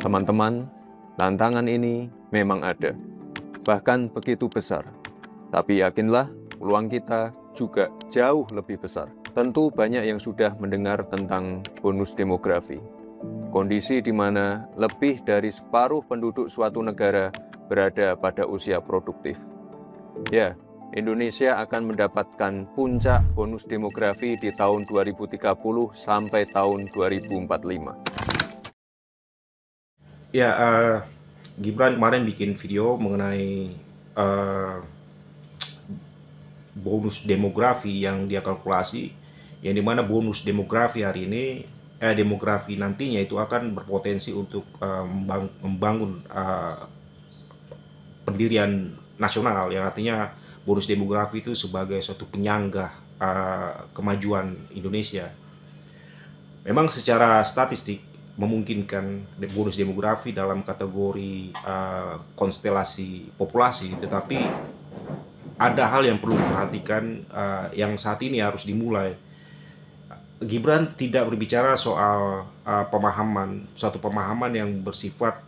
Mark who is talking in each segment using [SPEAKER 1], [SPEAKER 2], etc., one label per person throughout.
[SPEAKER 1] Teman-teman, tantangan ini memang ada, bahkan begitu besar. Tapi yakinlah, peluang kita juga jauh lebih besar. Tentu banyak yang sudah mendengar tentang bonus demografi. Kondisi di mana lebih dari separuh penduduk suatu negara berada pada usia produktif. Ya, Indonesia akan mendapatkan puncak bonus demografi di tahun 2030 sampai tahun 2045.
[SPEAKER 2] Ya, Gibran kemarin bikin video mengenai bonus demografi yang dia kalkulasi, yang dimana bonus demografi hari ini, demografi nantinya itu akan berpotensi untuk membangun pendirian nasional, yang artinya bonus demografi itu sebagai suatu penyangga kemajuan Indonesia. Memang secara statistik memungkinkan bonus demografi dalam kategori konstelasi populasi, tetapi ada hal yang perlu diperhatikan yang saat ini harus dimulai. Gibran tidak berbicara soal suatu pemahaman yang bersifat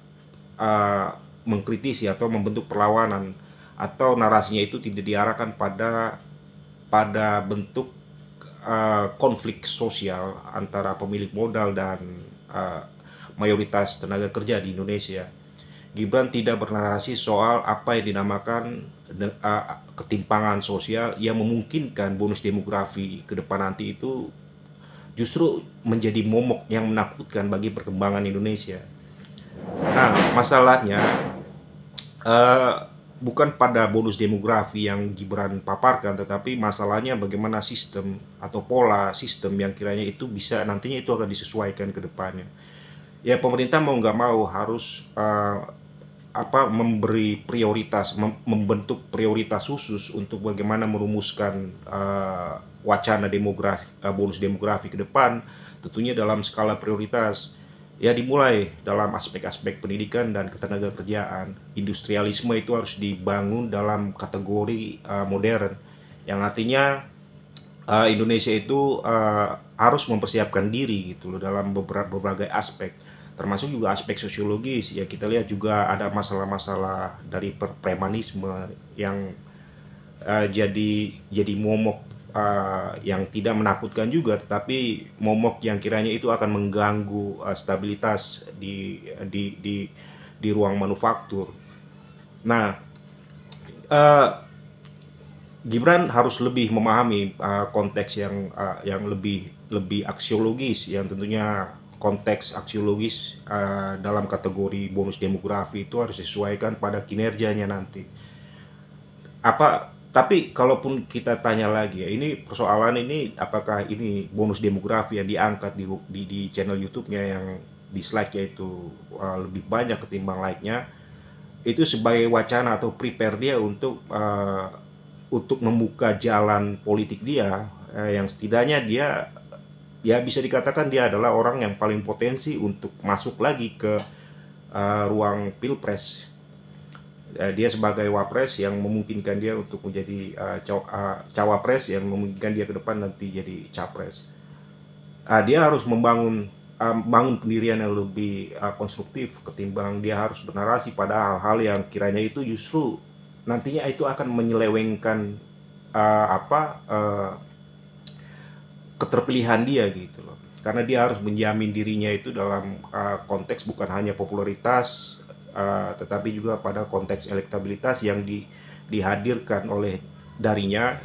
[SPEAKER 2] mengkritisi atau membentuk perlawanan, atau narasinya itu tidak diarahkan pada bentuk konflik sosial antara pemilik modal dan mayoritas tenaga kerja di Indonesia. Gibran tidak bernarasi soal apa yang dinamakan ketimpangan sosial yang memungkinkan bonus demografi ke depan nanti itu justru menjadi momok yang menakutkan bagi perkembangan Indonesia. Nah, masalahnya bukan pada bonus demografi yang Gibran paparkan, tetapi masalahnya bagaimana sistem atau pola sistem yang kiranya itu bisa nantinya itu akan disesuaikan ke depannya. Ya, pemerintah mau nggak mau harus memberi prioritas, membentuk prioritas khusus untuk bagaimana merumuskan wacana demografi, bonus demografi ke depan, tentunya dalam skala prioritas. Ya, dimulai dalam aspek-aspek pendidikan dan ketenagakerjaan. Industrialisme itu harus dibangun dalam kategori modern, yang artinya Indonesia itu harus mempersiapkan diri gitu loh dalam berbagai aspek, termasuk juga aspek sosiologis. Ya, kita lihat juga ada masalah-masalah dari premanisme yang jadi momok yang tidak menakutkan juga, tetapi momok yang kiranya itu akan mengganggu stabilitas di ruang manufaktur. Nah, Gibran harus lebih memahami konteks yang lebih aksiologis, yang tentunya konteks aksiologis dalam kategori bonus demografi itu harus disesuaikan pada kinerjanya nanti. Tapi kalaupun kita tanya lagi ya, ini persoalan ini apakah ini bonus demografi yang diangkat di channel YouTube-nya yang dislike-nya itu lebih banyak ketimbang like-nya, itu sebagai wacana atau prepare dia untuk membuka jalan politik dia, yang setidaknya dia ya bisa dikatakan dia adalah orang yang paling potensi untuk masuk lagi ke ruang pilpres. Dia sebagai wapres yang memungkinkan dia untuk menjadi cawapres, yang memungkinkan dia ke depan nanti jadi capres. Dia harus bangun pendirian yang lebih konstruktif ketimbang dia harus bernarasi pada hal-hal yang kiranya itu justru nantinya itu akan menyelewengkan keterpilihan dia gitu loh. Karena dia harus menjamin dirinya itu dalam konteks bukan hanya popularitas, tetapi juga pada konteks elektabilitas yang dihadirkan oleh darinya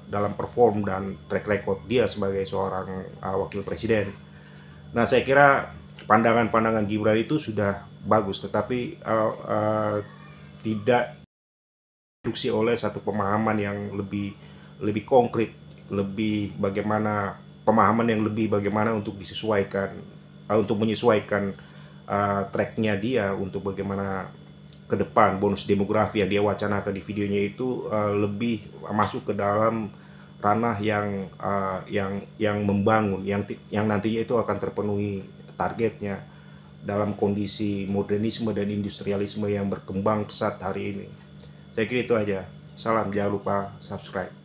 [SPEAKER 2] dalam perform dan track record dia sebagai seorang wakil presiden. Nah, saya kira pandangan-pandangan Gibran itu sudah bagus, tetapi tidak diinstruksi oleh satu pemahaman yang lebih konkret, pemahaman yang lebih bagaimana untuk menyesuaikan tracknya dia untuk bagaimana ke depan bonus demografi yang dia wacanakan di videonya itu lebih masuk ke dalam ranah yang membangun, yang nantinya itu akan terpenuhi targetnya dalam kondisi modernisme dan industrialisme yang berkembang pesat hari ini. Saya kira itu aja. Salam, jangan lupa subscribe.